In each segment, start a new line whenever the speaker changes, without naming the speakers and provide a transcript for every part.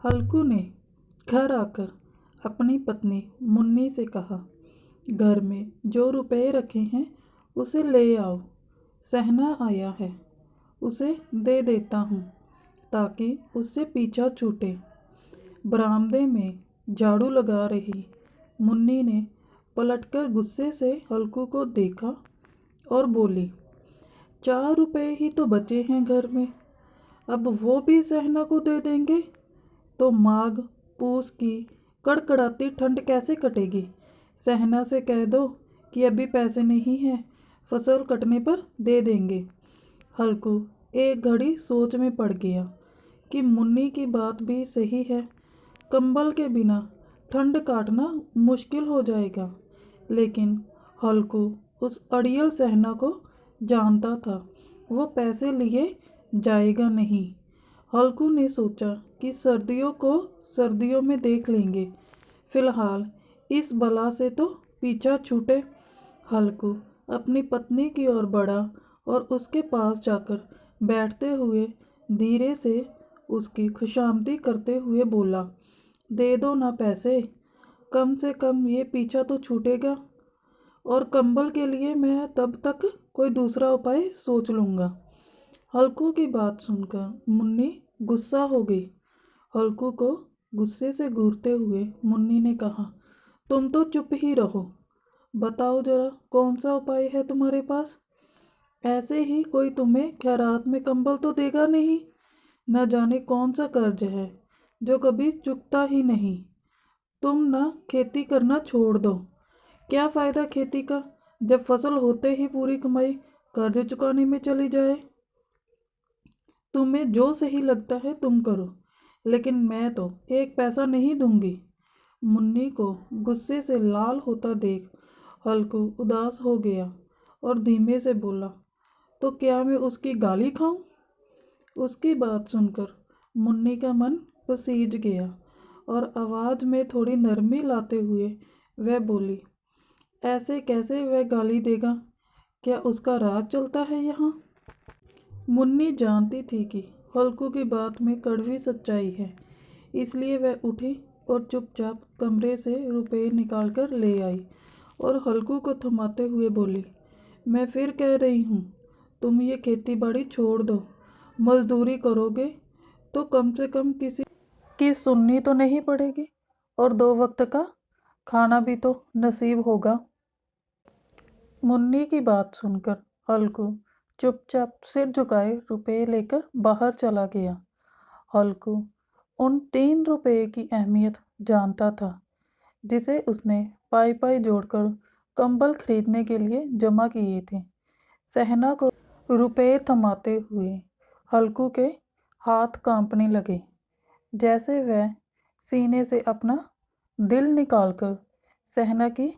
हल्कू ने घर आकर अपनी पत्नी मुन्नी से कहा, घर में जो रुपए रखे हैं उसे ले आओ। सहना आया है, उसे दे देता हूँ ताकि उससे पीछा छूटे। बरामदे में झाड़ू लगा रही मुन्नी ने पलटकर गुस्से से हल्कू को देखा और बोली, 4 रुपए ही तो बचे हैं घर में, अब वो भी सहना को दे देंगे तो माघ पूस की कड़कड़ाती ठंड कैसे कटेगी। सहना से कह दो कि अभी पैसे नहीं हैं, फसल कटने पर दे देंगे। हल्कू एक घड़ी सोच में पड़ गया कि मुन्नी की बात भी सही है। कंबल के बिना ठंड काटना मुश्किल हो जाएगा। लेकिन हल्कू उस अड़ियल सहना को जानता था, वो पैसे लिए जाएगा नहीं। हल्कू ने सोचा कि सर्दियों को सर्दियों में देख लेंगे, फिलहाल इस बला से तो पीछा छूटे। हल्कू अपनी पत्नी की ओर बढ़ा और उसके पास जाकर बैठते हुए धीरे से उसकी खुशामदी करते हुए बोला, दे दो ना पैसे, कम से कम ये पीछा तो छूटेगा। और कंबल के लिए मैं तब तक कोई दूसरा उपाय सोच लूँगा। हल्कू की बात सुनकर मुन्नी गुस्सा हो गई। हल्कू को गुस्से से घूरते हुए मुन्नी ने कहा, तुम तो चुप ही रहो, बताओ जरा कौन सा उपाय है तुम्हारे पास। ऐसे ही कोई तुम्हें खैरात में कंबल तो देगा नहीं। न जाने कौन सा कर्ज है जो कभी चुकता ही नहीं। तुम ना खेती करना छोड़ दो। क्या फ़ायदा खेती का जब फसल होते ही पूरी कमाई कर्ज चुकाने में चली जाए। तुम्हें जो सही लगता है तुम करो, लेकिन मैं तो एक पैसा नहीं दूंगी। मुन्नी को गुस्से से लाल होता देख हल्कू उदास हो गया और धीमे से बोला, तो क्या मैं उसकी गाली खाऊं। उसकी बात सुनकर मुन्नी का मन पसीज गया और आवाज़ में थोड़ी नरमी लाते हुए वह बोली, ऐसे कैसे वह गाली देगा, क्या उसका राज चलता है यहाँ। मुन्नी जानती थी कि हल्कू की बात में कड़वी सच्चाई है, इसलिए वह उठी और चुपचाप कमरे से रुपए निकालकर ले आई और हल्कू को थमाते हुए बोली, मैं फिर कह रही हूँ, तुम ये खेती बाड़ी छोड़ दो। मजदूरी करोगे तो कम से कम किसी की सुननी तो नहीं पड़ेगी और 2 वक्त का खाना भी तो नसीब होगा। मुन्नी की बात सुनकर हल्कू चुपचाप सिर झुकाए रुपए लेकर बाहर चला गया। हल्कू उन 3 रुपए की अहमियत जानता था जिसे उसने पाई पाई जोड़कर कंबल खरीदने के लिए जमा किए थे। सहना को रुपए थमाते हुए हल्कू के हाथ कांपने लगे, जैसे वह सीने से अपना दिल निकालकर सहना की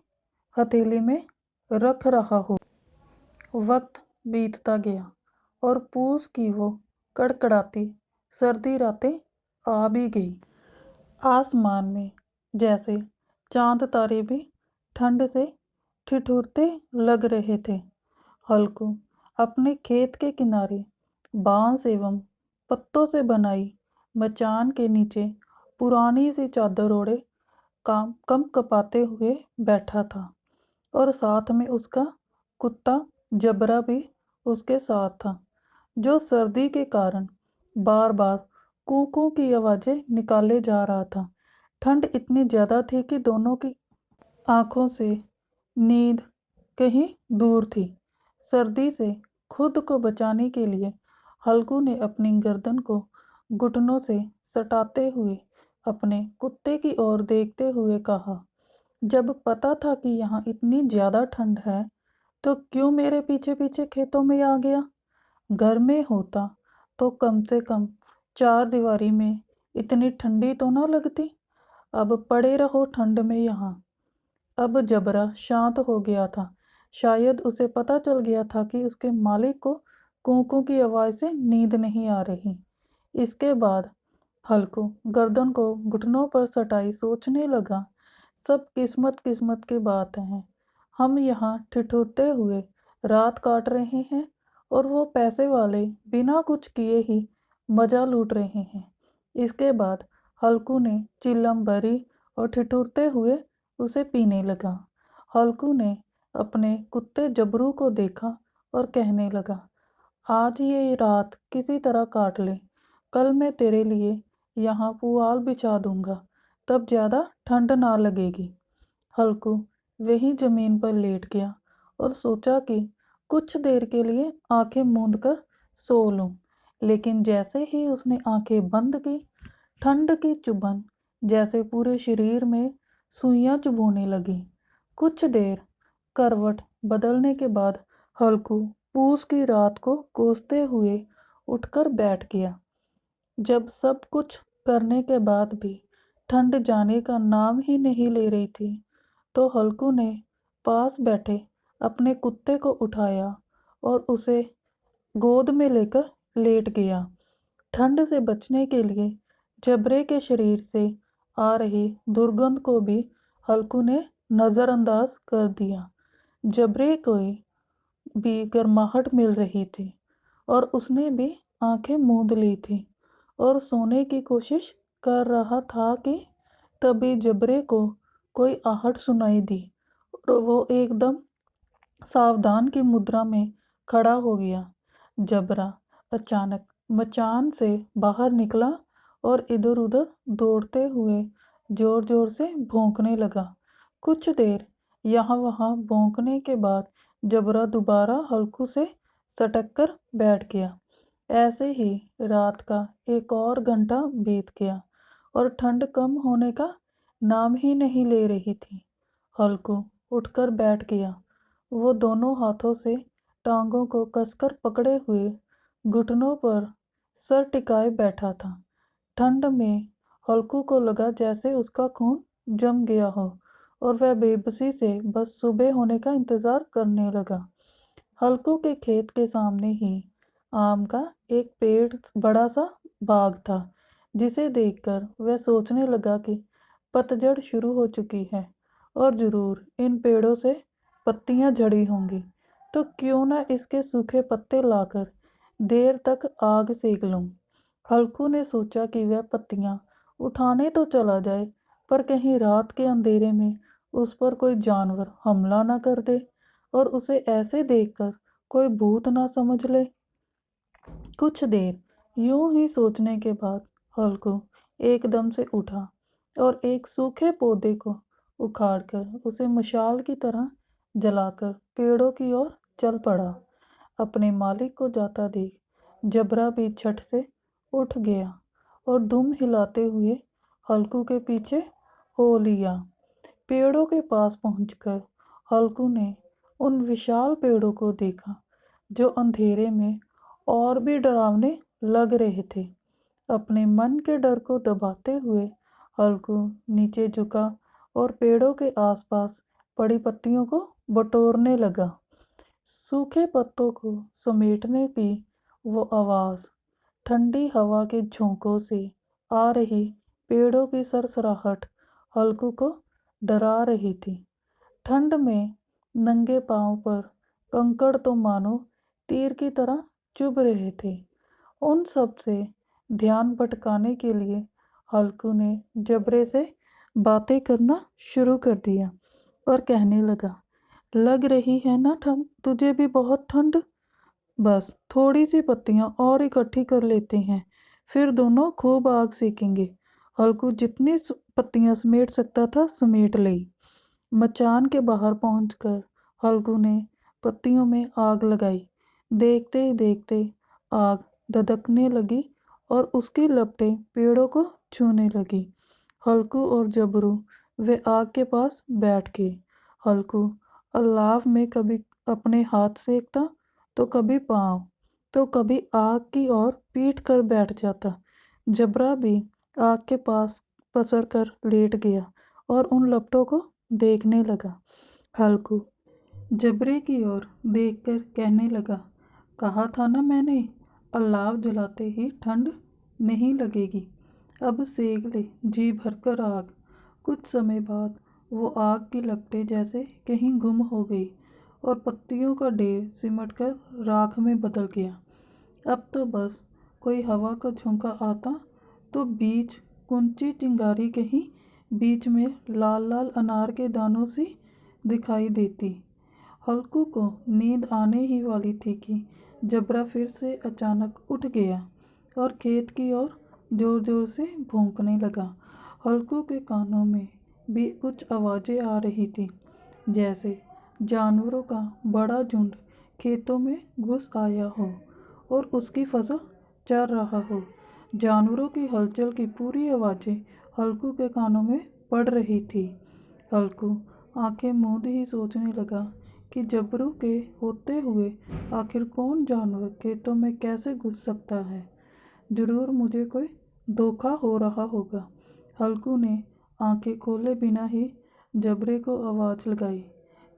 हथेली में रख रहा हो। वक्त बीतता गया और पूस की वो कड़कड़ाती सर्दी रातें आ भी गई। आसमान में जैसे चांद तारे भी ठंड से ठिठुरते लग रहे थे। हल्कू अपने खेत के किनारे बांस एवं पत्तों से बनाई मचान के नीचे पुरानी सी चादर ओढ़े काम कम कपाते हुए बैठा था और साथ में उसका कुत्ता जबरा भी उसके साथ था, जो सर्दी के कारण बार बार कू कू की आवाज़ें निकाले जा रहा था। ठंड इतनी ज़्यादा थी कि दोनों की आंखों से नींद कहीं दूर थी। सर्दी से खुद को बचाने के लिए हल्कू ने अपनी गर्दन को घुटनों से सटाते हुए अपने कुत्ते की ओर देखते हुए कहा, जब पता था कि यहाँ इतनी ज़्यादा ठंड है तो क्यों मेरे पीछे पीछे खेतों में आ गया। घर में होता तो कम से कम 4 दीवारी में इतनी ठंडी तो ना लगती। अब पड़े रहो ठंड में यहाँ। अब जबरा शांत हो गया था। शायद उसे पता चल गया था कि उसके मालिक को कूकू की आवाज़ से नींद नहीं आ रही। इसके बाद हल्कू गर्दन को घुटनों पर सटाई सोचने लगा, सब किस्मत किस्मत की बात है। हम यहाँ ठिठुरते हुए रात काट रहे हैं और वो पैसे वाले बिना कुछ किए ही मज़ा लूट रहे हैं। इसके बाद हल्कू ने चिल्लम भरी और ठिठुरते हुए उसे पीने लगा। हल्कू ने अपने कुत्ते जबरू को देखा और कहने लगा, आज ये रात किसी तरह काट ले, कल मैं तेरे लिए यहाँ पुआल बिछा दूंगा, तब ज़्यादा ठंड ना लगेगी। हल्कू वहीं जमीन पर लेट गया और सोचा कि कुछ देर के लिए आंखें मूंद कर सो लूं, लेकिन जैसे ही उसने आंखें बंद की, ठंड की चुभन जैसे पूरे शरीर में सुइयां चुभोने लगी। कुछ देर करवट बदलने के बाद हल्कू पूस की रात को कोसते हुए उठकर बैठ गया। जब सब कुछ करने के बाद भी ठंड जाने का नाम ही नहीं ले रही थी, तो हल्कू ने पास बैठे अपने कुत्ते को उठाया और उसे गोद में लेकर लेट गया। ठंड से बचने के लिए जबरे के शरीर से आ रही दुर्गंध को भी हल्कू ने नज़रअंदाज कर दिया। जबरे को भी गर्माहट मिल रही थी और उसने भी आंखें मूंद ली थी और सोने की कोशिश कर रहा था कि तभी जबरे को कोई आहट सुनाई दी और वो एकदम सावधान की मुद्रा में खड़ा हो गया। जबरा अचानक मचान से बाहर निकला और इधर उधर दौड़ते हुए जोर जोर से भौंकने लगा। कुछ देर यहाँ वहाँ भौंकने के बाद जबरा दोबारा हल्कू से सटक कर बैठ गया। ऐसे ही रात का एक और घंटा बीत गया और ठंड कम होने का नाम ही नहीं ले रही थी। हल्कू उठकर बैठ गया। वो दोनों हाथों से टांगों को कसकर पकड़े हुए घुटनों पर सर टिकाए बैठा था। ठंड में हल्कू को लगा जैसे उसका खून जम गया हो और वह बेबसी से बस सुबह होने का इंतज़ार करने लगा। हल्कू के खेत के सामने ही आम का एक पेड़ बड़ा सा बाग था, जिसे देखकर वह सोचने लगा कि पतझड़ शुरू हो चुकी है और ज़रूर इन पेड़ों से पत्तियां झड़ी होंगी, तो क्यों ना इसके सूखे पत्ते लाकर देर तक आग सेक लूं। हल्कू ने सोचा कि वह पत्तियां उठाने तो चला जाए, पर कहीं रात के अंधेरे में उस पर कोई जानवर हमला ना कर दे और उसे ऐसे देखकर कोई भूत ना समझ ले। कुछ देर यूं ही सोचने के बाद हल्कू एकदम से उठा और एक सूखे पौधे को उखाड़कर उसे मशाल की तरह जलाकर पेड़ों की ओर चल पड़ा। अपने मालिक को जाता देख जबरा भी झट से उठ गया और दुम हिलाते हुए हल्कू के पीछे हो लिया। पेड़ों के पास पहुंचकर हल्कू ने उन विशाल पेड़ों को देखा जो अंधेरे में और भी डरावने लग रहे थे। अपने मन के डर को दबाते हुए हल्कू नीचे झुका और पेड़ों के आसपास पड़ी पत्तियों को बटोरने लगा। सूखे पत्तों को समेटने की वो आवाज़ ठंडी हवा के झोंकों से आ रही पेड़ों की सरसराहट हल्कू को डरा रही थी। ठंड में नंगे पांव पर कंकड़ तो मानो तीर की तरह चुभ रहे थे। उन सब से ध्यान भटकाने के लिए हल्कू ने जबरे से बातें करना शुरू कर दिया और कहने लगा, लग रही है ना ठंड तुझे भी बहुत ठंड। बस थोड़ी सी पत्तियां और इकट्ठी कर लेते हैं, फिर दोनों खूब आग सेकेंगे। हल्कू जितनी पत्तियां समेट सकता था समेट ली। मचान के बाहर पहुंचकर हल्कू ने पत्तियों में आग लगाई। देखते ही देखते आग धधकने लगी और उसकी लपटें पेड़ों को छूने लगी। हल्कू और जबरू वे आग के पास बैठ गए। हल्कू अलाव में कभी अपने हाथ सेकता, तो कभी पाँव, तो कभी आग की ओर पीट कर बैठ जाता। जबरा भी आग के पास पसर कर लेट गया और उन लपटों को देखने लगा। हल्कू जबरे की ओर देखकर कहने लगा, कहा था ना मैंने, अलाव जलाते ही ठंड नहीं लगेगी। अब सेक ले जी भरकर आग। कुछ समय बाद वो आग की लपटें जैसे कहीं गुम हो गई और पत्तियों का ढेर सिमटकर राख में बदल गया। अब तो बस कोई हवा का झोंका आता तो बीच कुंची चिंगारी कहीं बीच में लाल लाल अनार के दानों सी दिखाई देती। हल्कू को नींद आने ही वाली थी कि जबरा फिर से अचानक उठ गया और खेत की ओर जोर जोर से भौंकने लगा। हल्कू के कानों में भी कुछ आवाज़ें आ रही थी, जैसे जानवरों का बड़ा झुंड खेतों में घुस आया हो और उसकी फसल चर रहा हो। जानवरों की हलचल की पूरी आवाज़ें हल्कू के कानों में पड़ रही थी। हल्कू आंखें मूंद ही सोचने लगा कि जबरू के होते हुए आखिर कौन जानवर खेतों में कैसे घुस सकता है। जरूर मुझे कोई धोखा हो रहा होगा। हल्कू ने आंखें खोले बिना ही जबरे को आवाज़ लगाई,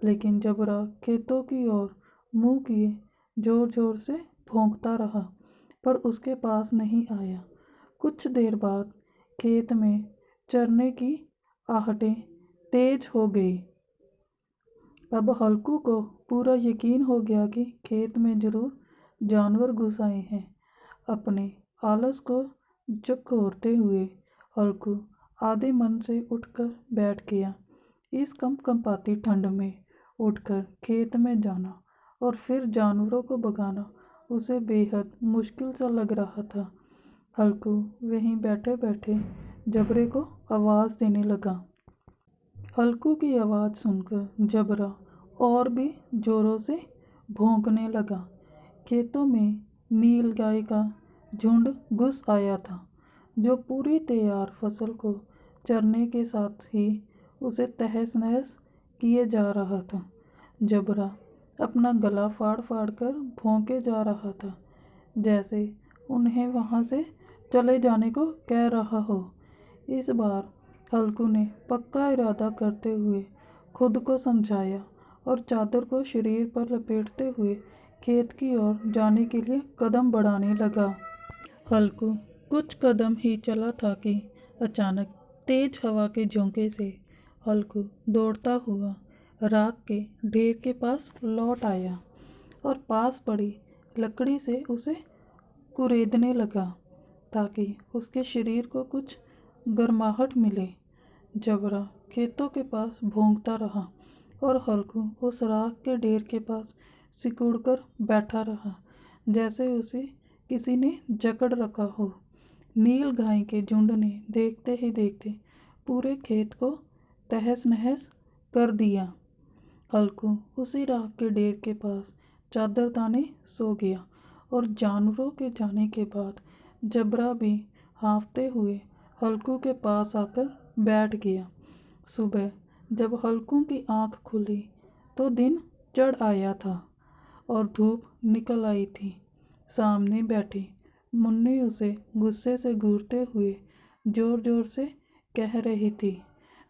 लेकिन जबरा खेतों की ओर मुंह किए जोर जोर से भौंकता रहा, पर उसके पास नहीं आया। कुछ देर बाद खेत में चरने की आहटें तेज हो गई। अब हल्कू को पूरा यकीन हो गया कि खेत में जरूर जानवर घुस आए हैं। अपने आलस को जकोरते हुए हल्कू आधे मन से उठकर बैठ गया। इस कंपकंपाती ठंड में उठकर खेत में जाना और फिर जानवरों को भगाना उसे बेहद मुश्किल सा लग रहा था। हल्कू वहीं बैठे बैठे जबरे को आवाज़ देने लगा। हल्कू की आवाज़ सुनकर जबरा और भी जोरों से भौंकने लगा। खेतों में नील गाय का झुंड घुस आया था, जो पूरी तैयार फसल को चरने के साथ ही उसे तहस नहस किए जा रहा था। जबरा अपना गला फाड़ फाड़ कर भौंके जा रहा था, जैसे उन्हें वहाँ से चले जाने को कह रहा हो। इस बार हल्कू ने पक्का इरादा करते हुए खुद को समझाया और चादर को शरीर पर लपेटते हुए खेत की ओर जाने के लिए कदम बढ़ाने लगा। हल्कू कुछ कदम ही चला था कि अचानक तेज हवा के झोंके से हल्कू दौड़ता हुआ राख के ढेर के पास लौट आया और पास पड़ी लकड़ी से उसे कुरेदने लगा, ताकि उसके शरीर को कुछ गर्माहट मिले। जबरा खेतों के पास भौंकता रहा और हल्कू उस राख के ढेर के पास सिकुड़कर बैठा रहा, जैसे उसे किसी ने जकड़ रखा हो। नील गाय के झुंड ने देखते ही देखते पूरे खेत को तहस नहस कर दिया। हल्कू उसी राख के ढेर के पास चादर ताने सो गया और जानवरों के जाने के बाद जबरा भी हाँफते हुए हल्कू के पास आकर बैठ गया। सुबह जब हल्कू की आंख खुली तो दिन चढ़ आया था और धूप निकल आई थी। सामने बैठी मुन्नी उसे गुस्से से घूरते हुए जोर जोर से कह रही थी,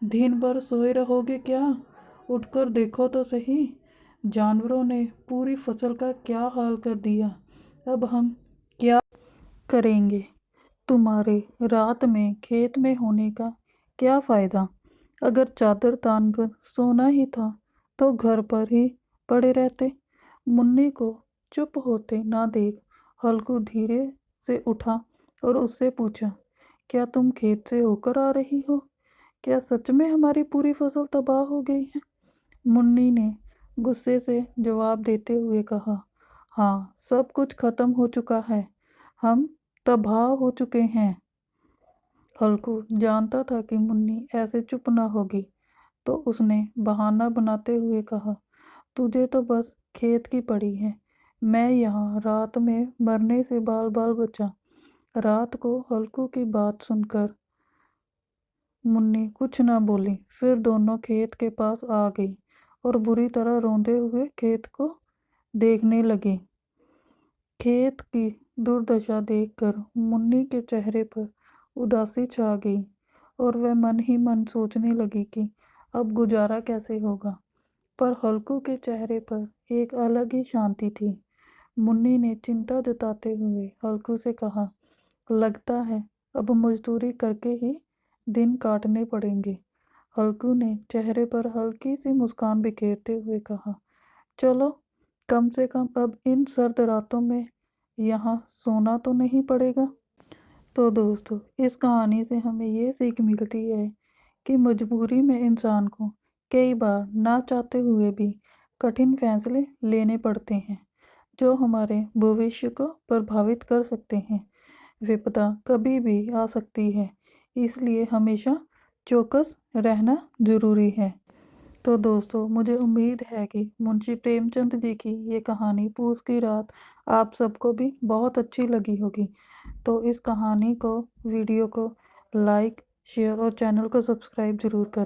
दिन भर सोए रहोगे क्या? उठकर देखो तो सही, जानवरों ने पूरी फसल का क्या हाल कर दिया। अब हम क्या करेंगे? तुम्हारे रात में खेत में होने का क्या फ़ायदा? अगर चादर तान कर सोना ही था तो घर पर ही पड़े रहते। मुन्नी को चुप होते ना देख हल्कू धीरे से उठा और उससे पूछा, क्या तुम खेत से होकर आ रही हो? क्या सच में हमारी पूरी फसल तबाह हो गई है? मुन्नी ने गुस्से से जवाब देते हुए कहा, हाँ, सब कुछ खत्म हो चुका है, हम तबाह हो चुके हैं। हल्कू जानता था कि मुन्नी ऐसे चुप ना होगी, तो उसने बहाना बनाते हुए कहा, तुझे तो बस खेत की पड़ी है, मैं यहाँ रात में मरने से बाल बाल बचा। रात को हल्कू की बात सुनकर मुन्नी कुछ ना बोली। फिर दोनों खेत के पास आ गई और बुरी तरह रोंदे हुए खेत को देखने लगी। खेत की दुर्दशा देखकर मुन्नी के चेहरे पर उदासी छा गई और वह मन ही मन सोचने लगी कि अब गुजारा कैसे होगा। पर हल्कू के चेहरे पर एक अलग ही शांति थी। मुन्नी ने चिंता जताते हुए हल्कू से कहा, लगता है अब मजदूरी करके ही दिन काटने पड़ेंगे। हल्कू ने चेहरे पर हल्की सी मुस्कान बिखेरते हुए कहा, चलो, कम से कम अब इन सर्द रातों में यहाँ सोना तो नहीं पड़ेगा। तो दोस्तों, इस कहानी से हमें ये सीख मिलती है कि मजबूरी में इंसान को कई बार ना चाहते हुए भी कठिन फैसले लेने पड़ते हैं, जो हमारे भविष्य को प्रभावित कर सकते हैं। विपदा कभी भी आ सकती है, इसलिए हमेशा चौकस रहना ज़रूरी है। तो दोस्तों, मुझे उम्मीद है कि मुंशी प्रेमचंद जी की ये कहानी पूस की रात आप सबको भी बहुत अच्छी लगी होगी। तो इस कहानी को, वीडियो को लाइक, शेयर और चैनल को सब्सक्राइब ज़रूर करें।